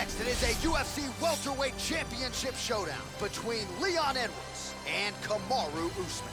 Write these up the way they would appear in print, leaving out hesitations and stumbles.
next, it is a UFC welterweight championship showdown between Leon Edwards and Kamaru Usman.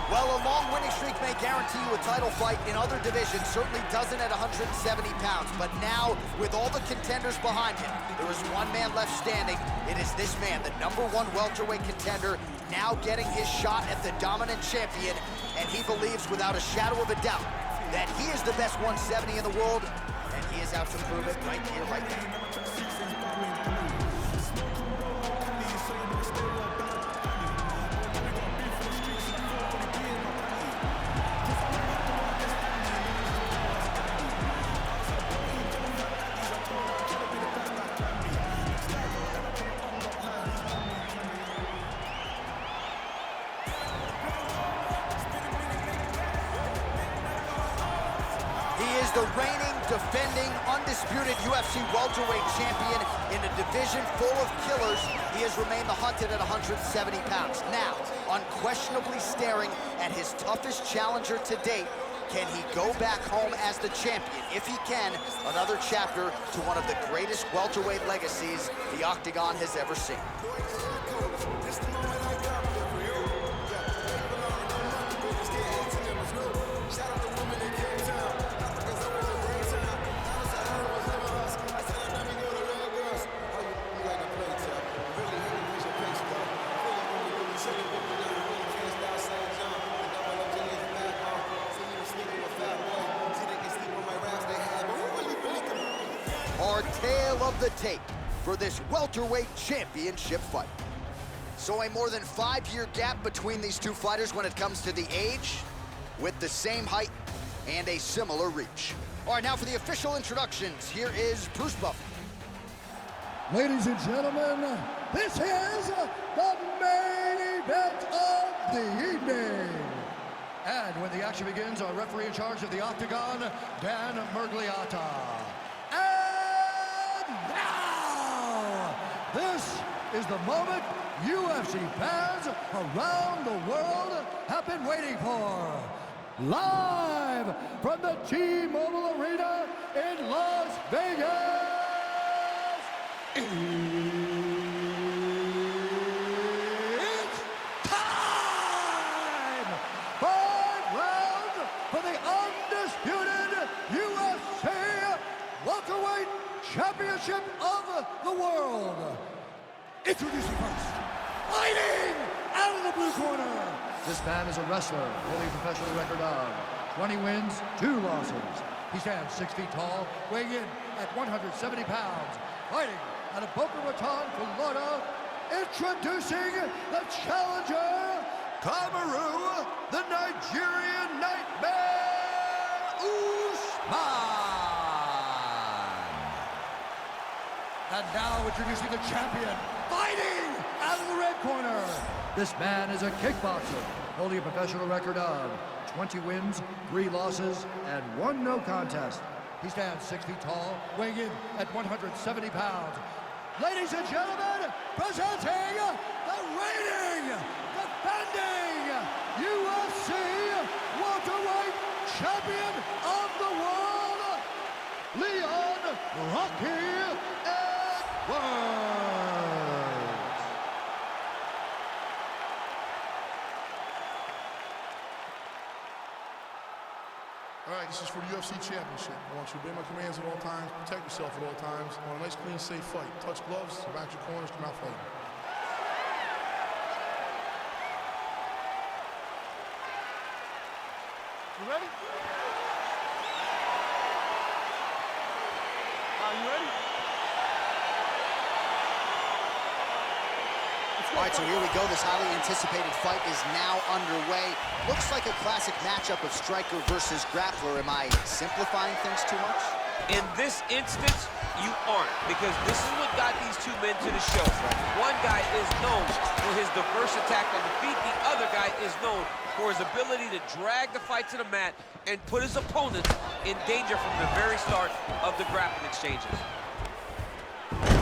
Well, a long winning streak may guarantee you a title fight in other divisions, certainly doesn't at 170 pounds. But now, with all the contenders behind him, there is one man left standing. It is this man, the #1 welterweight contender, now getting his shot at the dominant champion. And he believes without a shadow of a doubt that he is the best 170 in the world, and he is out to prove it right here, right now. The reigning, defending, undisputed UFC welterweight champion in a division full of killers. He has remained the hunted at 170 pounds. Now, unquestionably staring at his toughest challenger to date. Can he go back home as the champion? If he can, another chapter to one of the greatest welterweight legacies the Octagon has ever seen. Our tale of the tape for this welterweight championship fight. So a more than 5-year gap between these two fighters when it comes to the age, with the same height and a similar reach. All right, now for the official introductions, here is Bruce Buffer. Ladies and gentlemen, this is the main event of the evening. And when the action begins, our referee in charge of the Octagon, Dan Murgliata. Now, this is the moment UFC fans around the world have been waiting for. Live from the T-Mobile Arena in Las Vegas, it's time! 5 rounds for the undisputed UFC welterweight championship of the world. Introducing first, fighting out of the blue corner. This man is a wrestler, holding a professional record of 20 wins, 2 losses. He stands 6 feet tall, weighing in at 170 pounds. Fighting out of Boca Raton, Florida. Introducing the challenger, Kamaru, the Nigerian Nightmare, Usman. And now introducing the champion, fighting out of the red corner. This man is a kickboxer, holding a professional record of 20 wins, 3 losses, and 1 no contest. He stands 6 feet tall, weighing in at 170 pounds. Ladies and gentlemen, presenting the reigning, defending UFC welterweight champion of the world, Leon Rocky Edwards. All right, this is for the UFC Championship. I want you to obey my commands at all times, protect yourself at all times. I want a nice, clean, safe fight. Touch gloves, back your corners, come out fighting. You ready? Are you ready? All right, so here we go. This highly anticipated fight is now underway. Looks like a classic matchup of striker versus grappler. Am I simplifying things too much? In this instance, you aren't, because this is what got these two men to the show. One guy is known for his diverse attack on the feet. The other guy is known for his ability to drag the fight to the mat and put his opponents in danger from the very start of the grappling exchanges.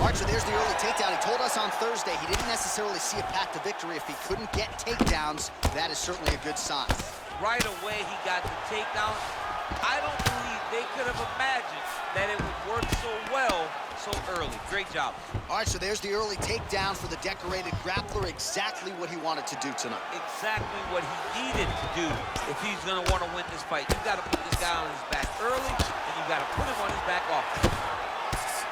All right, so there's the early takedown. He told us on Thursday he didn't necessarily see a path to victory if he couldn't get takedowns. That is certainly a good sign. Right away, he got the takedown. I don't believe they could have imagined that it would work so well so early. Great job. All right, so there's the early takedown for the decorated grappler. Exactly what he wanted to do tonight. Exactly what he needed to do if he's going to want to win this fight. You got to put this guy on his back early, and you got to put him on his back often.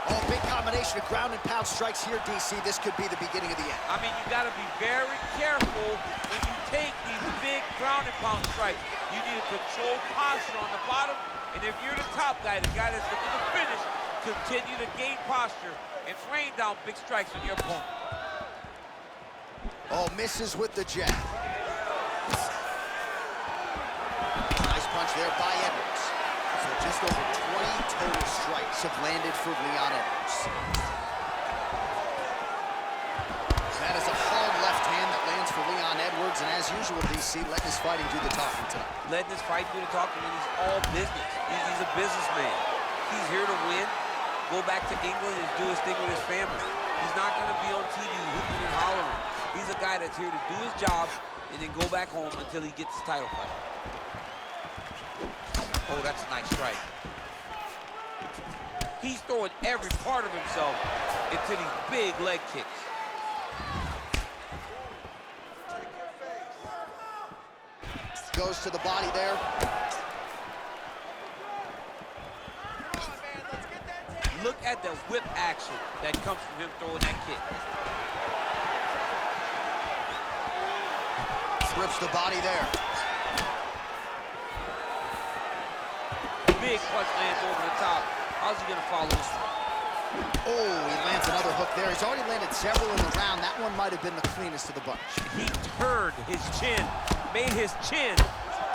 Oh, big combination of ground and pound strikes here, DC. This could be the beginning of the end. I mean, you got to be very careful when you take these big ground and pound strikes. You need a controlled posture on the bottom, and if you're the top guy, the guy that's looking to finish, continue to gain posture and rain down big strikes on your opponent. Oh, misses with the jab. Nice punch there by Edwards. So just over 20 total strikes have landed for Leon Edwards. That is a hard left hand that lands for Leon Edwards, and as usual, DC, letting his fighting do the talking tonight. Letting his fight do the talking, and he's all business. He's a businessman. He's here to win, go back to England and do his thing with his family. He's not going to be on TV hooping and hollering. He's a guy that's here to do his job and then go back home until he gets his title fight. Oh, that's a nice strike. He's throwing every part of himself into these big leg kicks. Goes to the body there. Look at the whip action that comes from him throwing that kick. Rips the body there. Big punch lands over the top. How's he gonna follow this one? Oh, he lands another hook there. He's already landed several in the round. That one might have been the cleanest of the bunch. He turned his chin, made his chin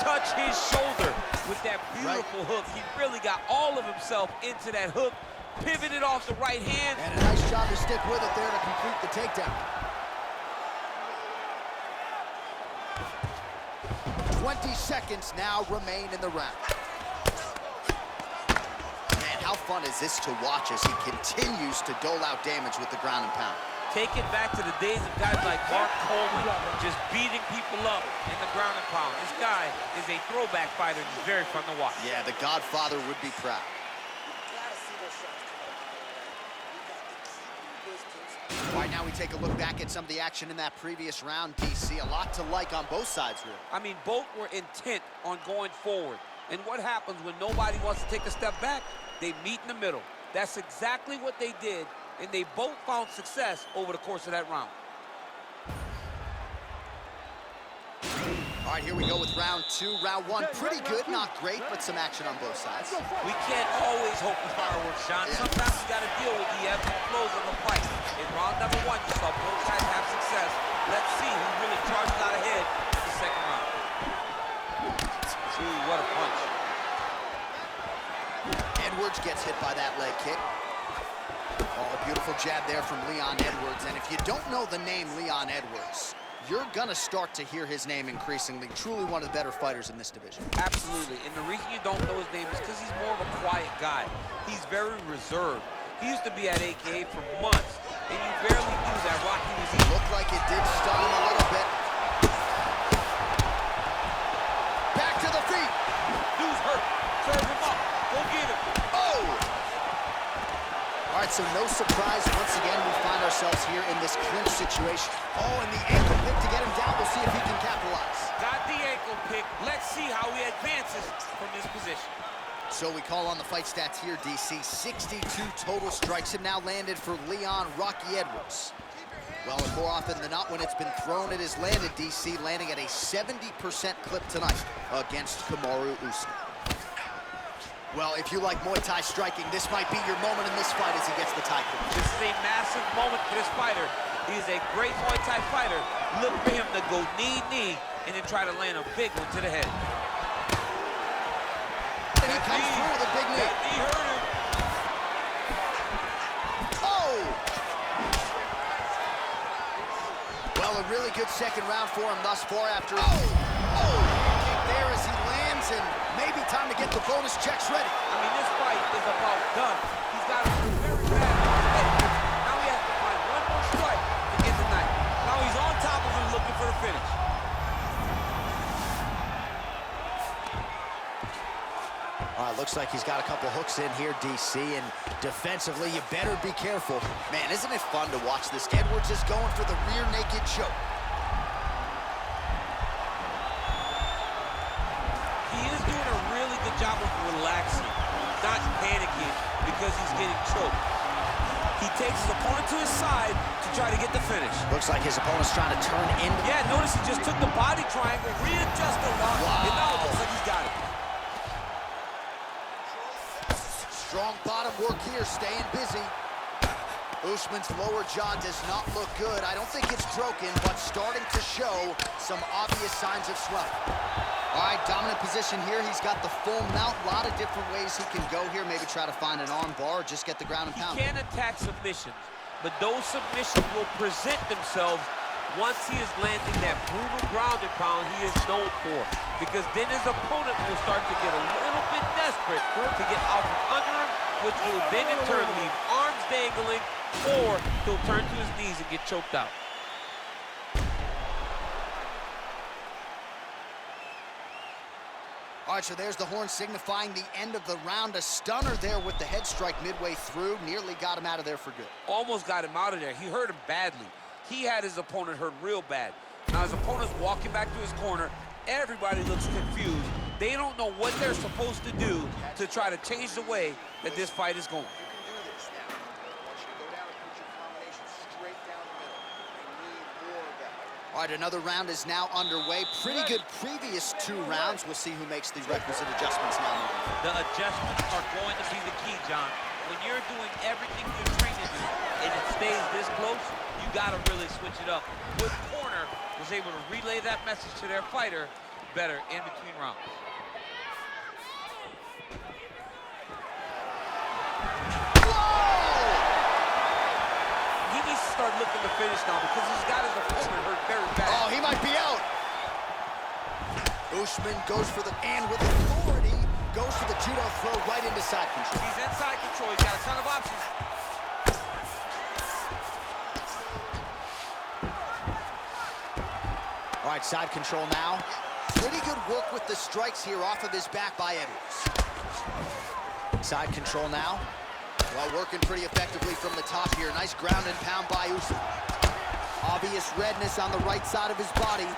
touch his shoulder with that beautiful hook. He really got all of himself into that hook, pivoted off the right hand. And a nice job to stick with it there to complete the takedown. 20 seconds now remain in the round. Man, how fun is this to watch as he continues to dole out damage with the ground and pound? Take it back to the days of guys like Mark Coleman, just beating people up in the ground and pound. This guy is a throwback fighter, and he's very fun to watch. Yeah, the Godfather would be proud. All right, now we take a look back at some of the action in that previous round, DC. A lot to like on both sides, really. I mean, both were intent on going forward. And what happens when nobody wants to take a step back? They meet in the middle. That's exactly what they did, and they both found success over the course of that round. All right, here we go with round two. Round one, pretty good, not great, but some action on both sides. We can't always hope for fireworks, John. Sometimes you got to deal with the ebbs and flows of the fight. In round number one, you saw both sides have success. Let's see who really charges out ahead in the second round. Ooh, what a punch. Edwards gets hit by that leg kick. Oh, a beautiful jab there from Leon Edwards. And if you don't know the name Leon Edwards, you're gonna start to hear his name increasingly. Truly one of the better fighters in this division. Absolutely, and the reason you don't know his name is because he's more of a quiet guy. He's very reserved. He used to be at AKA for months, and you barely knew that Rocky was eating. Looked like it did stun him a little bit. Back to the feet. Dude's hurt. Serve him up. Go get him. Oh! All right, so no surprise. Once again, we find ourselves here in this clinch situation. Oh, and the ankle pick to get him down. We'll see if he can capitalize. Got the ankle pick. Let's see how he advances from this position. So we call on the fight stats here, DC. 62 total strikes have now landed for Leon Rocky Edwards. Well, and more often than not, when it's been thrown, it has landed, DC, landing at a 70% clip tonight against Kamaru Usman. Well, if you like Muay Thai striking, this might be your moment in this fight as he gets the tie clinch. This is a massive moment for this fighter. He is a great Muay Thai fighter. Look for him to go knee, and then try to land a big one to the head. And he comes through with a big knee. That knee hurt him. Oh! Well, a really good second round for him thus far after... Oh! Kick there as he lands, and maybe time to get the bonus checks ready. I mean, this fight is about done. He's got to do very bad. Now looks like he's got a couple hooks in here, DC, and defensively, you better be careful. Man, isn't it fun to watch this? Edwards is going for the rear naked choke. He is doing a really good job of relaxing, not panicking because he's getting choked. He takes his opponent to his side to try to get the finish. Looks like his opponent's trying to turn in. Yeah, notice he just took the body triangle, readjusted. Wow. And now it looks like he's got it. Strong bottom work here, staying busy. Usman's lower jaw does not look good. I don't think it's broken, but starting to show some obvious signs of swelling. All right, dominant position here. He's got the full mount. A lot of different ways he can go here. Maybe try to find an arm bar or just get the ground and pound. He can attack submissions, but those submissions will present themselves once he is landing that brutal ground and pound he is known for. Because then his opponent will start to get a little bit desperate to get out from under him, which will then in turn leave arms dangling, or he'll turn to his knees and get choked out. All right, so there's the horn signifying the end of the round. A stunner there with the head strike midway through. Nearly got him out of there for good. Almost got him out of there. He hurt him badly. He had his opponent hurt real bad. Now his opponent's walking back to his corner. Everybody looks confused. They don't know what they're supposed to do to try to change the way that this fight is going. All right, another round is now underway. Pretty good previous 2 rounds. We'll see who makes the requisite adjustments now. The adjustments are going to be the key, John. When you're doing everything you're trained to do and it stays this close, you got to really switch it up. Wood Corner was able to relay that message to their fighter better in between rounds. He needs to start looking to finish now because he's got his opponent hurt very bad. Oh, he might be out. Usman goes for the, and with authority, goes for the judo throw right into side control. He's inside control. He's got a ton of options. All right, side control now. Pretty good work with the strikes here off of his back by Edwards. Side control now. Well, working pretty effectively from the top here. Nice ground and pound by Usman. Obvious redness on the right side of his body.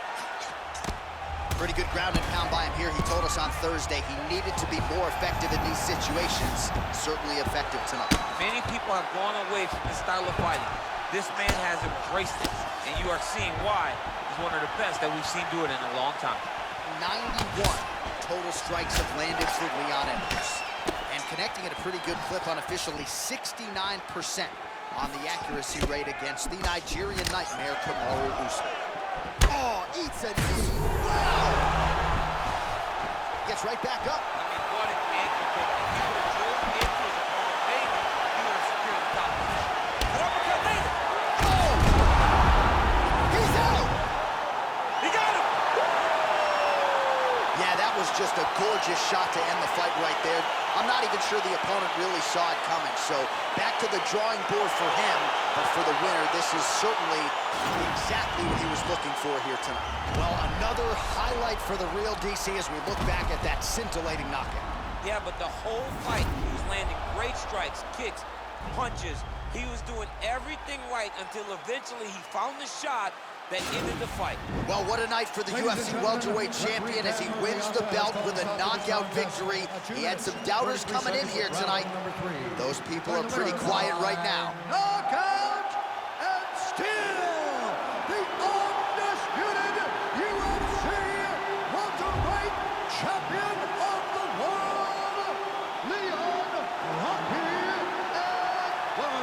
Pretty good ground and pound by him here. He told us on Thursday he needed to be more effective in these situations. Certainly effective tonight. Many people have gone away from this style of fighting. This man has embraced it, and you are seeing why he's one of the best that we've seen do it in a long time. 91 total strikes have landed for Leon Edwards. And connecting at a pretty good clip, unofficially 69% on the accuracy rate against the Nigerian nightmare, Kamaru Usman. Oh, eats a knee. Wow! Gets right back up. I mean, what an ankle kick. If he would have drove into his opponent, maybe he would have secured the top position. An uppercut later. Oh! He's out! He got him! Yeah, that was just a gorgeous shot to end the fight right there. I'm not even sure the opponent really saw it coming. So back to the drawing board for him, but for the winner, this is certainly exactly what he was looking for here tonight. Well, another highlight for the real DC as we look back at that scintillating knockout. Yeah, but the whole fight, he was landing great strikes, kicks, punches. He was doing everything right until eventually he found the shot that ended the fight. Well, what a night for the UFC welterweight champion as he wins the belt with a knockout victory. He had some doubters coming in here tonight. Those people are pretty quiet right now. Knockout, and still the undisputed UFC welterweight champion of the world, Leon Rocky Edwards.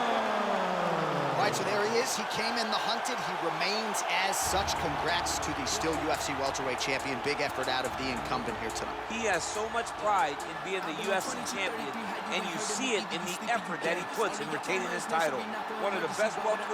All right, so there he is. He came in the hunted. He remains as such. Congrats to the still UFC welterweight champion. Big effort out of the incumbent here tonight. He has so much pride in being the UFC champion, and you see it in the effort that he puts in retaining his title. One of the best welterweight